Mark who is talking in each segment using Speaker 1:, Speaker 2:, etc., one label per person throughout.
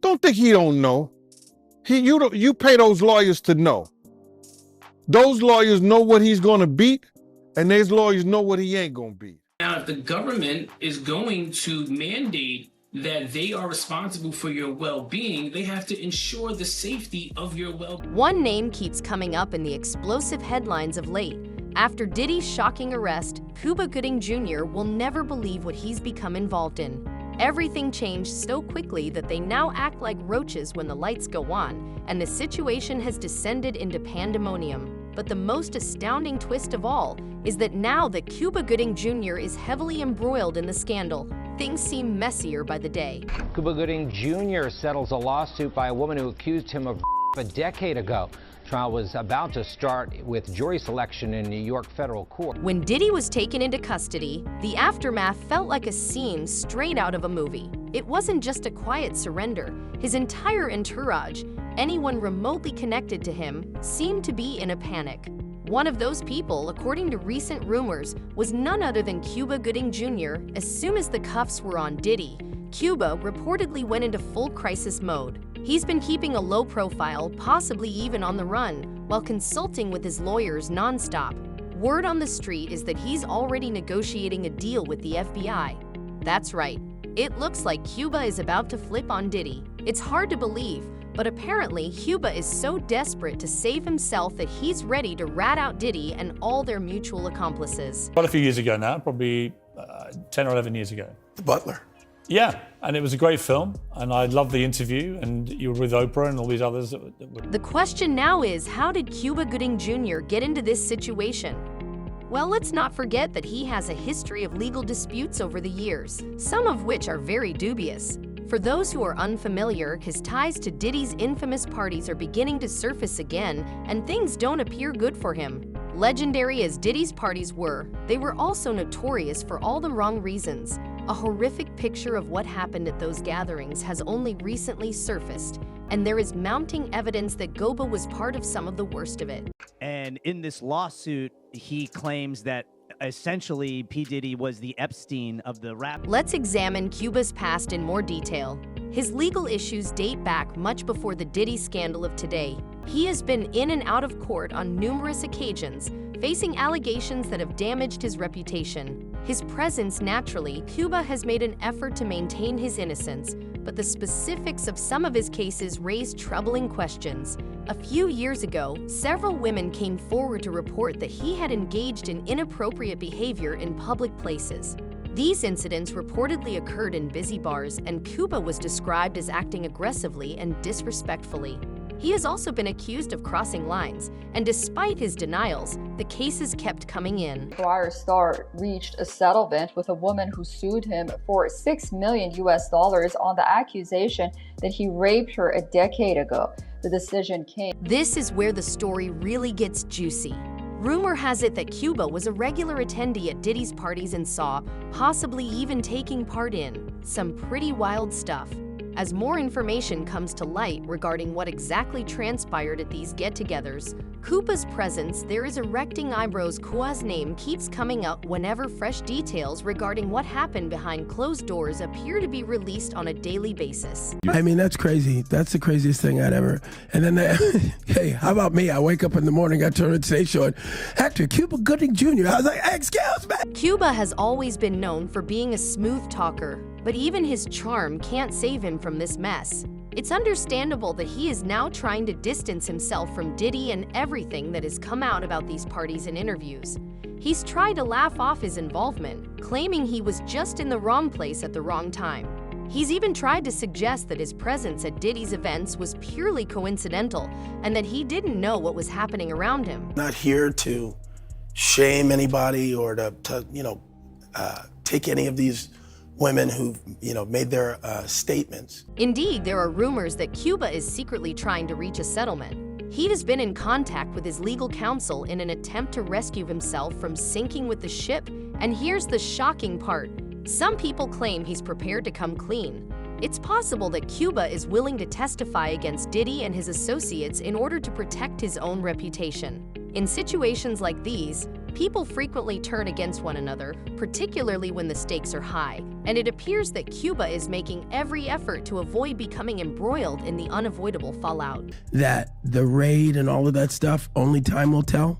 Speaker 1: Don't think he don't know. You pay those lawyers to know. Those lawyers know what he's gonna beat, and those lawyers know what he ain't gonna beat.
Speaker 2: Now, if the government is going to mandate that they are responsible for your well-being, they have to ensure the safety of your well-being.
Speaker 3: One name keeps coming up in the explosive headlines of late. After Diddy's shocking arrest, Cuba Gooding Jr. will never believe what he's become involved in. Everything changed so quickly that they now act like roaches when the lights go on, and the situation has descended into pandemonium. But the most astounding twist of all is that now that Cuba Gooding Jr. is heavily embroiled in the scandal, things seem messier by the day.
Speaker 4: Cuba Gooding Jr. settles a lawsuit by a woman who accused him of a decade ago. Trial was about to start with jury selection in New York federal court.
Speaker 3: When Diddy was taken into custody, the aftermath felt like a scene straight out of a movie. It wasn't just a quiet surrender. His entire entourage, anyone remotely connected to him, seemed to be in a panic. One of those people, according to recent rumors, was none other than Cuba Gooding Jr. As soon as the cuffs were on Diddy, Cuba reportedly went into full crisis mode. He's been keeping a low profile, possibly even on the run, while consulting with his lawyers nonstop. Word on the street is that he's already negotiating a deal with the FBI. That's right. It looks like Cuba is about to flip on Diddy. It's hard to believe, but apparently Cuba is so desperate to save himself that he's ready to rat out Diddy and all their mutual accomplices.
Speaker 5: Quite a few years ago now, probably 10 or 11 years ago.
Speaker 6: The Butler.
Speaker 5: Yeah, and it was a great film, and I loved the interview, and you were with Oprah and all these others.
Speaker 3: The question now is, how did Cuba Gooding Jr. get into this situation? Well, let's not forget that he has a history of legal disputes over the years, some of which are very dubious. For those who are unfamiliar, his ties to Diddy's infamous parties are beginning to surface again, and things don't appear good for him. Legendary as Diddy's parties were, they were also notorious for all the wrong reasons. A horrific picture of what happened at those gatherings has only recently surfaced, and there is mounting evidence that Goba was part of some of the worst of it.
Speaker 7: And in this lawsuit, he claims that essentially P. Diddy was the Epstein of the rap.
Speaker 3: Let's examine Cuba's past in more detail. His legal issues date back much before the Diddy scandal of today. He has been in and out of court on numerous occasions, facing allegations that have damaged his reputation. His presence, naturally, Cuba has made an effort to maintain his innocence, but the specifics of some of his cases raise troubling questions. A few years ago, several women came forward to report that he had engaged in inappropriate behavior in public places. These incidents reportedly occurred in busy bars, and Cuba was described as acting aggressively and disrespectfully. He has also been accused of crossing lines, and despite his denials, the cases kept coming in.
Speaker 8: Choir star reached a settlement with a woman who sued him for $6 million on the accusation that he raped her a decade ago. The decision came.
Speaker 3: This is where the story really gets juicy. Rumor has it that Cuba was a regular attendee at Diddy's parties and saw, possibly even taking part in, some pretty wild stuff. As more information comes to light regarding what exactly transpired at these get-togethers, Cuba's presence there is erecting eyebrows. Cuba's name keeps coming up whenever fresh details regarding what happened behind closed doors appear to be released on a daily basis.
Speaker 6: I mean, that's crazy. That's the craziest thing I'd ever. And then, hey, how about me? I wake up in the morning, I turn on Today Show, and actor Cuba Gooding Jr. I was like, excuse me.
Speaker 3: Cuba has always been known for being a smooth talker, but even his charm can't save him from this mess. It's understandable that he is now trying to distance himself from Diddy and everything that has come out about these parties and interviews. He's tried to laugh off his involvement, claiming he was just in the wrong place at the wrong time. He's even tried to suggest that his presence at Diddy's events was purely coincidental and that he didn't know what was happening around him.
Speaker 6: Not here to shame anybody or to take any of these women who've, made their statements.
Speaker 3: Indeed, there are rumors that Cuba is secretly trying to reach a settlement. He has been in contact with his legal counsel in an attempt to rescue himself from sinking with the ship, and here's the shocking part. Some people claim he's prepared to come clean. It's possible that Cuba is willing to testify against Diddy and his associates in order to protect his own reputation. In situations like these, People frequently turn against one another, particularly when the stakes are high, and it appears that Cuba is making every effort to avoid becoming embroiled in the unavoidable fallout.
Speaker 6: That the raid and all of that stuff, only time will tell.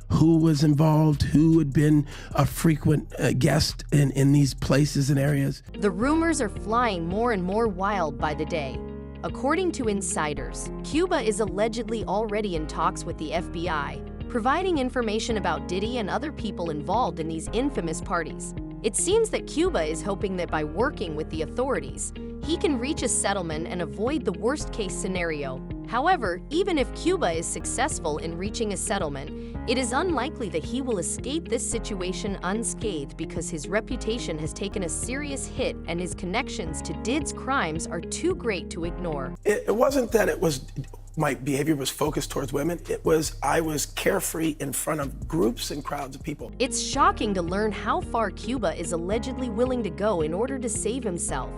Speaker 6: Who was involved, who had been a frequent guest in these places and areas.
Speaker 3: The rumors are flying more and more wild by the day. According to insiders, Cuba is allegedly already in talks with the FBI, providing information about Diddy and other people involved in these infamous parties. It seems that Cuba is hoping that by working with the authorities, he can reach a settlement and avoid the worst-case scenario. However, even if Cuba is successful in reaching a settlement, it is unlikely that he will escape this situation unscathed because his reputation has taken a serious hit and his connections to Diddy's crimes are too great to ignore.
Speaker 6: It wasn't that my behavior was focused towards women. It was I was carefree in front of groups and crowds of people.
Speaker 3: It's shocking to learn how far Cuba is allegedly willing to go in order to save himself.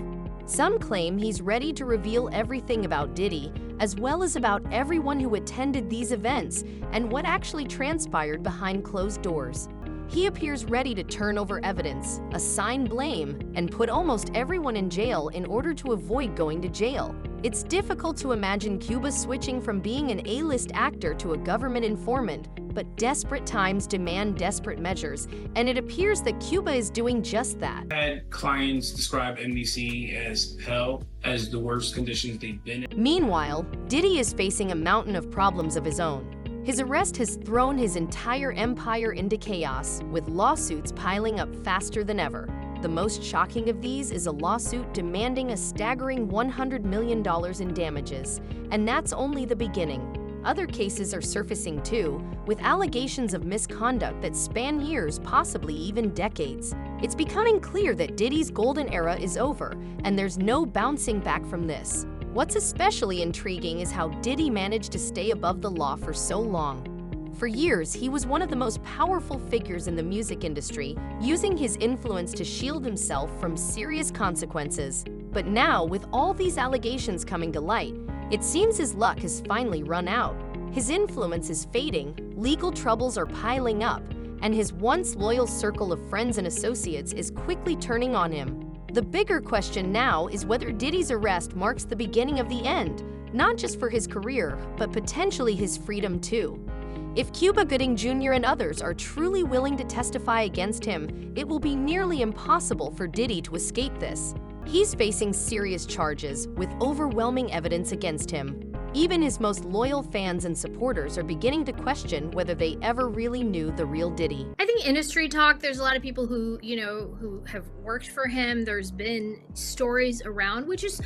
Speaker 3: Some claim he's ready to reveal everything about Diddy, as well as about everyone who attended these events and what actually transpired behind closed doors. He appears ready to turn over evidence, assign blame, and put almost everyone in jail in order to avoid going to jail. It's difficult to imagine Cuba switching from being an A-list actor to a government informant, but desperate times demand desperate measures, and it appears that Cuba is doing just that.
Speaker 2: I had clients describe NBC as hell, as the worst conditions they've been in.
Speaker 3: Meanwhile, Diddy is facing a mountain of problems of his own. His arrest has thrown his entire empire into chaos, with lawsuits piling up faster than ever. The most shocking of these is a lawsuit demanding a staggering $100 million in damages, and that's only the beginning. Other cases are surfacing too, with allegations of misconduct that span years, possibly even decades. It's becoming clear that Diddy's golden era is over, and there's no bouncing back from this. What's especially intriguing is how Diddy managed to stay above the law for so long. For years, he was one of the most powerful figures in the music industry, using his influence to shield himself from serious consequences. But now, with all these allegations coming to light, it seems his luck has finally run out. His influence is fading, legal troubles are piling up, and his once loyal circle of friends and associates is quickly turning on him. The bigger question now is whether Diddy's arrest marks the beginning of the end, not just for his career, but potentially his freedom too. If Cuba Gooding Jr. and others are truly willing to testify against him, it will be nearly impossible for Diddy to escape this. He's facing serious charges, with overwhelming evidence against him. Even his most loyal fans and supporters are beginning to question whether they ever really knew the real Diddy.
Speaker 9: I think industry talk, there's a lot of people who, who have worked for him. There's been stories around, which is,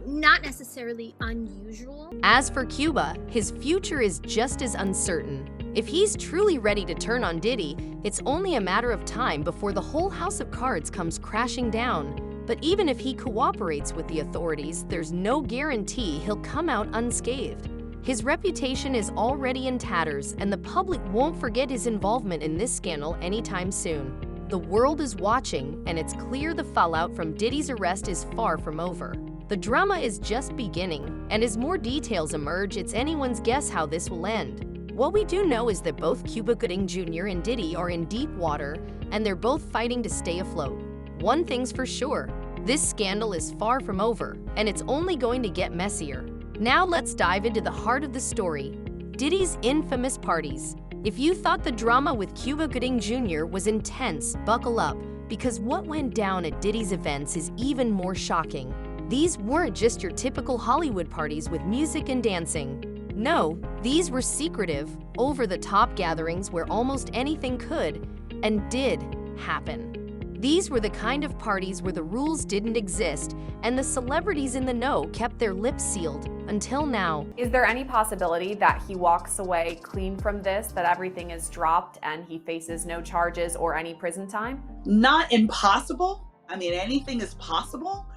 Speaker 9: not necessarily unusual.
Speaker 3: As for Cuba, his future is just as uncertain. If he's truly ready to turn on Diddy, it's only a matter of time before the whole house of cards comes crashing down. But even if he cooperates with the authorities, there's no guarantee he'll come out unscathed. His reputation is already in tatters, and the public won't forget his involvement in this scandal anytime soon. The world is watching, and it's clear the fallout from Diddy's arrest is far from over. The drama is just beginning, and as more details emerge, it's anyone's guess how this will end. What we do know is that both Cuba Gooding Jr. and Diddy are in deep water, and they're both fighting to stay afloat. One thing's for sure, this scandal is far from over, and it's only going to get messier. Now let's dive into the heart of the story, Diddy's infamous parties. If you thought the drama with Cuba Gooding Jr. was intense, buckle up, because what went down at Diddy's events is even more shocking. These weren't just your typical Hollywood parties with music and dancing. No, these were secretive, over-the-top gatherings where almost anything could and did happen. These were the kind of parties where the rules didn't exist, and the celebrities in the know kept their lips sealed, until now.
Speaker 10: Is there any possibility that he walks away clean from this, that everything is dropped and he faces no charges or any prison time?
Speaker 11: Not impossible. I mean, anything is possible,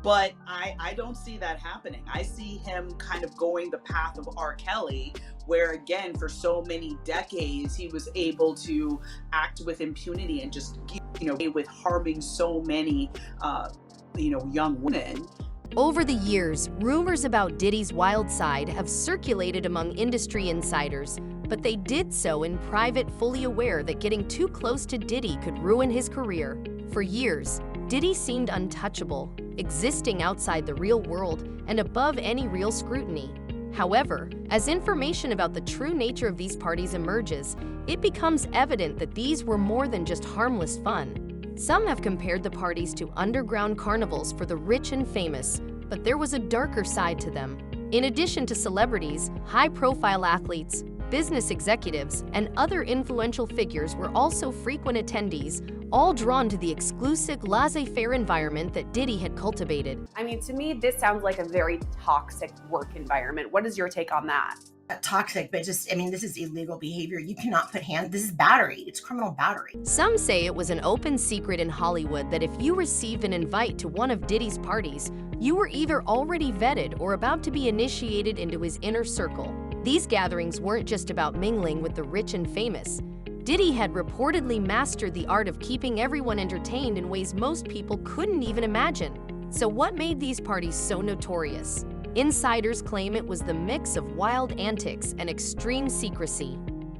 Speaker 11: but I don't see that happening. I see him kind of going the path of R. Kelly, where again, for so many decades, he was able to act with impunity and just, with harming so many, young women.
Speaker 3: Over the years, rumors about Diddy's wild side have circulated among industry insiders, but they did so in private, fully aware that getting too close to Diddy could ruin his career. For years, Diddy seemed untouchable, existing outside the real world and above any real scrutiny. However, as information about the true nature of these parties emerges, it becomes evident that these were more than just harmless fun. Some have compared the parties to underground carnivals for the rich and famous, but there was a darker side to them. In addition to celebrities, high-profile athletes, business executives, and other influential figures were also frequent attendees, all drawn to the exclusive laissez-faire environment that Diddy had cultivated.
Speaker 10: I mean, to me, this sounds like a very toxic work environment. What is your take on that?
Speaker 12: Toxic, but just, I mean, this is illegal behavior. You cannot put hands, this is battery, it's criminal battery.
Speaker 3: Some say it was an open secret in Hollywood that if you received an invite to one of Diddy's parties, you were either already vetted or about to be initiated into his inner circle. These gatherings weren't just about mingling with the rich and famous. Diddy had reportedly mastered the art of keeping everyone entertained in ways most people couldn't even imagine. So what made these parties so notorious? Insiders claim it was the mix of wild antics and extreme secrecy.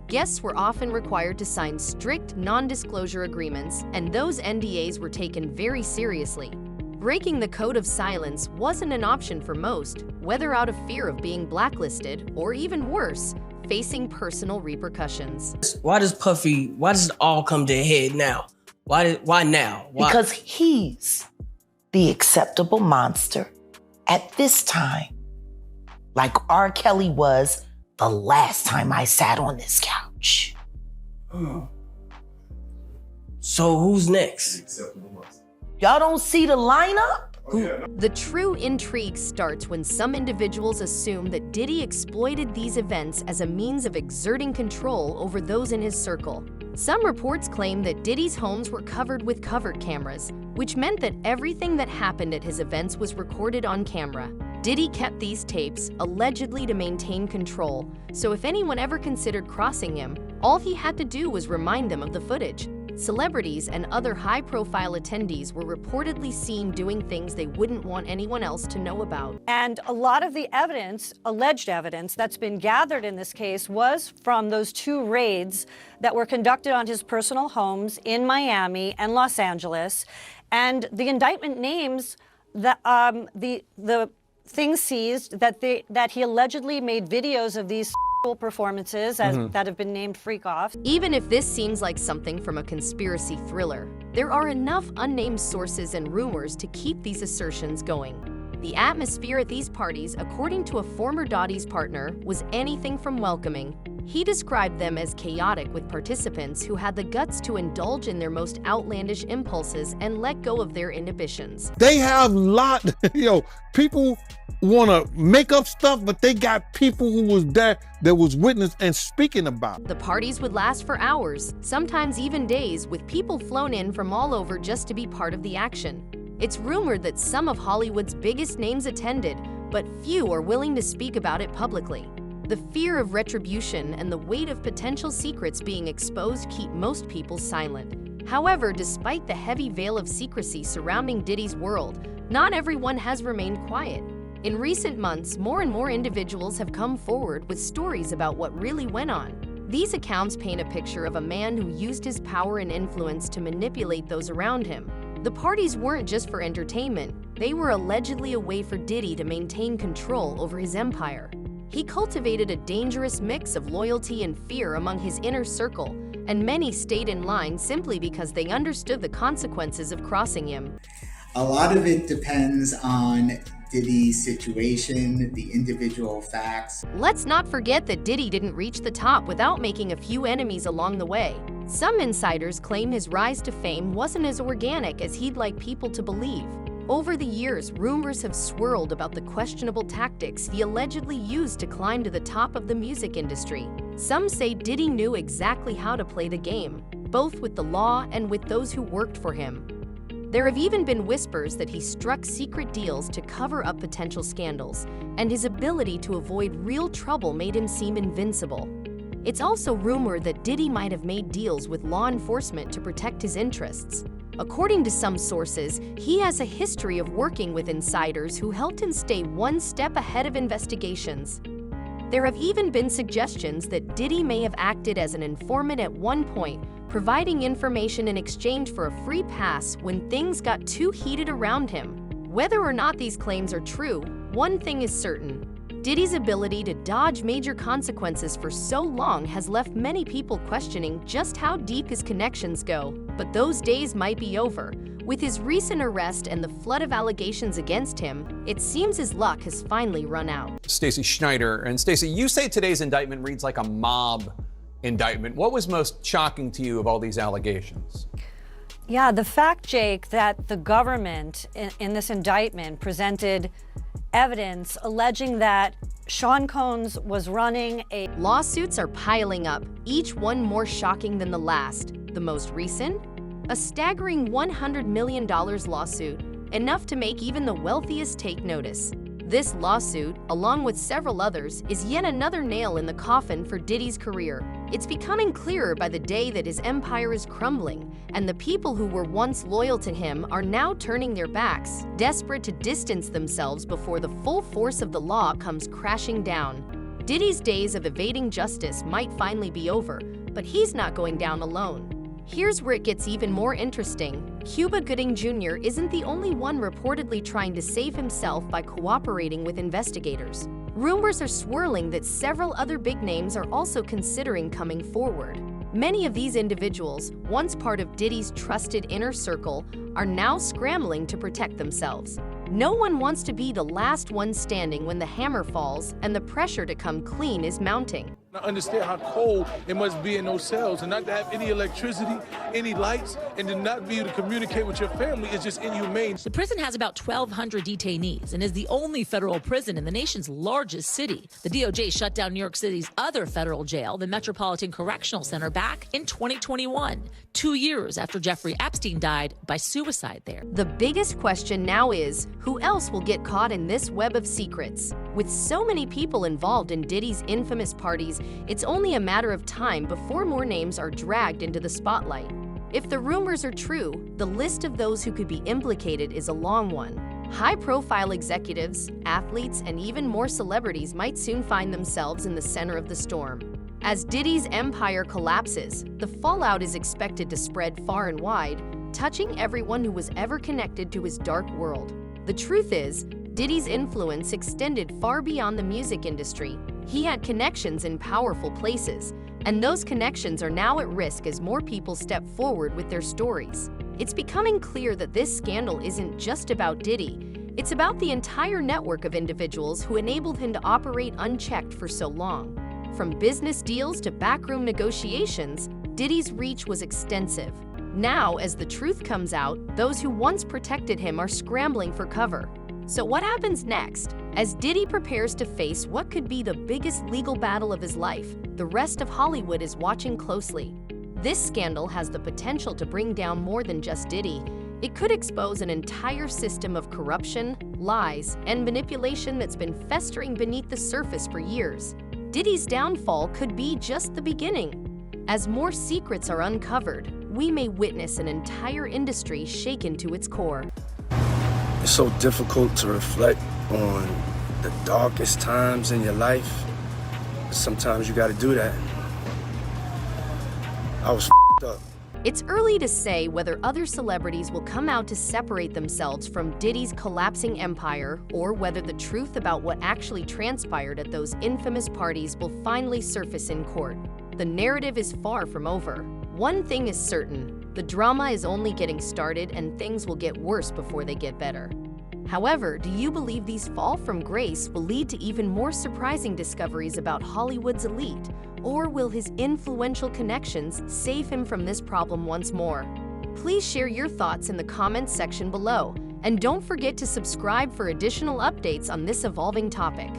Speaker 3: Guests were often required to sign strict non-disclosure agreements, and those NDAs were taken very seriously. Breaking the code of silence wasn't an option for most, whether out of fear of being blacklisted or even worse, facing personal repercussions.
Speaker 13: Why does it all come to a head now? Why now? Why?
Speaker 14: Because he's the acceptable monster at this time, like R. Kelly was the last time I sat on this couch.
Speaker 13: So who's next?
Speaker 14: Y'all don't see the lineup?
Speaker 3: The true intrigue starts when some individuals assume that Diddy exploited these events as a means of exerting control over those in his circle. Some reports claim that Diddy's homes were covered with covert cameras, which meant that everything that happened at his events was recorded on camera. Diddy kept these tapes, allegedly to maintain control, so if anyone ever considered crossing him, all he had to do was remind them of the footage. Celebrities and other high-profile attendees were reportedly seen doing things they wouldn't want anyone else to know about.
Speaker 15: And a lot of the evidence, alleged evidence, that's been gathered in this case was from those 2 raids that were conducted on his personal homes in Miami and Los Angeles. And the indictment names the things seized that he allegedly made videos of these performances that have been named freak-offs.
Speaker 3: Even if this seems like something from a conspiracy thriller, there are enough unnamed sources and rumors to keep these assertions going. The atmosphere at these parties, according to a former Diddy's partner, was anything from welcoming. He described them as chaotic, with participants who had the guts to indulge in their most outlandish impulses and let go of their inhibitions.
Speaker 1: They have people want to make up stuff, but they got people who was there that was witness and speaking about.
Speaker 3: The parties would last for hours, sometimes even days, with people flown in from all over just to be part of the action. It's rumored that some of Hollywood's biggest names attended, but few are willing to speak about it publicly. The fear of retribution and the weight of potential secrets being exposed keep most people silent. However, despite the heavy veil of secrecy surrounding Diddy's world, not everyone has remained quiet. In recent months, more and more individuals have come forward with stories about what really went on. These accounts paint a picture of a man who used his power and influence to manipulate those around him. The parties weren't just for entertainment, they were allegedly a way for Diddy to maintain control over his empire. He cultivated a dangerous mix of loyalty and fear among his inner circle, and many stayed in line simply because they understood the consequences of crossing him.
Speaker 16: A lot of it depends on Diddy's situation, the individual facts.
Speaker 3: Let's not forget that Diddy didn't reach the top without making a few enemies along the way. Some insiders claim his rise to fame wasn't as organic as he'd like people to believe. Over the years, rumors have swirled about the questionable tactics he allegedly used to climb to the top of the music industry. Some say Diddy knew exactly how to play the game, both with the law and with those who worked for him. There have even been whispers that he struck secret deals to cover up potential scandals, and his ability to avoid real trouble made him seem invincible. It's also rumored that Diddy might have made deals with law enforcement to protect his interests. According to some sources, he has a history of working with insiders who helped him stay one step ahead of investigations. There have even been suggestions that Diddy may have acted as an informant at one point, providing information in exchange for a free pass when things got too heated around him. Whether or not these claims are true, one thing is certain. Diddy's ability to dodge major consequences for so long has left many people questioning just how deep his connections go. But those days might be over. With his recent arrest and the flood of allegations against him, it seems his luck has finally run out.
Speaker 17: Stacey Schneider. And Stacey, you say today's indictment reads like a mob indictment. What was most shocking to you of all these allegations?
Speaker 15: Yeah, the fact, Jake, that the government in this indictment presented evidence alleging that Sean Combs was running a...
Speaker 3: Lawsuits are piling up, each one more shocking than the last. The most recent? A staggering $100 million lawsuit, enough to make even the wealthiest take notice. This lawsuit, along with several others, is yet another nail in the coffin for Diddy's career. It's becoming clearer by the day that his empire is crumbling, and the people who were once loyal to him are now turning their backs, desperate to distance themselves before the full force of the law comes crashing down. Diddy's days of evading justice might finally be over, but he's not going down alone. Here's where it gets even more interesting. Cuba Gooding Jr. isn't the only one reportedly trying to save himself by cooperating with investigators. Rumors are swirling that several other big names are also considering coming forward. Many of these individuals, once part of Diddy's trusted inner circle, are now scrambling to protect themselves. No one wants to be the last one standing when the hammer falls and the pressure to come clean is mounting.
Speaker 18: I understand how cold it must be in those cells, and not to have any electricity, any lights, and to not be able to communicate with your family is just inhumane.
Speaker 19: The prison has about 1,200 detainees and is the only federal prison in the nation's largest city. The DOJ shut down New York City's other federal jail, the Metropolitan Correctional Center, back in 2021, 2 years after Jeffrey Epstein died by suicide there.
Speaker 3: The biggest question now is, who else will get caught in this web of secrets? With so many people involved in Diddy's infamous parties, it's only a matter of time before more names are dragged into the spotlight. If the rumors are true, the list of those who could be implicated is a long one. High-profile executives, athletes, and even more celebrities might soon find themselves in the center of the storm. As Diddy's empire collapses, the fallout is expected to spread far and wide, touching everyone who was ever connected to his dark world. The truth is, Diddy's influence extended far beyond the music industry. He had connections in powerful places, and those connections are now at risk as more people step forward with their stories. It's becoming clear that this scandal isn't just about Diddy. It's about the entire network of individuals who enabled him to operate unchecked for so long. From business deals to backroom negotiations, Diddy's reach was extensive. Now, as the truth comes out, those who once protected him are scrambling for cover. So what happens next? As Diddy prepares to face what could be the biggest legal battle of his life, the rest of Hollywood is watching closely. This scandal has the potential to bring down more than just Diddy. It could expose an entire system of corruption, lies, and manipulation that's been festering beneath the surface for years. Diddy's downfall could be just the beginning. As more secrets are uncovered, we may witness an entire industry shaken to its core.
Speaker 20: It's so difficult to reflect on the darkest times in your life. Sometimes you gotta do that. I was up.
Speaker 3: It's early to say whether other celebrities will come out to separate themselves from Diddy's collapsing empire, or whether the truth about what actually transpired at those infamous parties will finally surface in court. The narrative is far from over. One thing is certain, the drama is only getting started and things will get worse before they get better. However, do you believe these fall from grace will lead to even more surprising discoveries about Hollywood's elite? Or will his influential connections save him from this problem once more? Please share your thoughts in the comments section below, and don't forget to subscribe for additional updates on this evolving topic.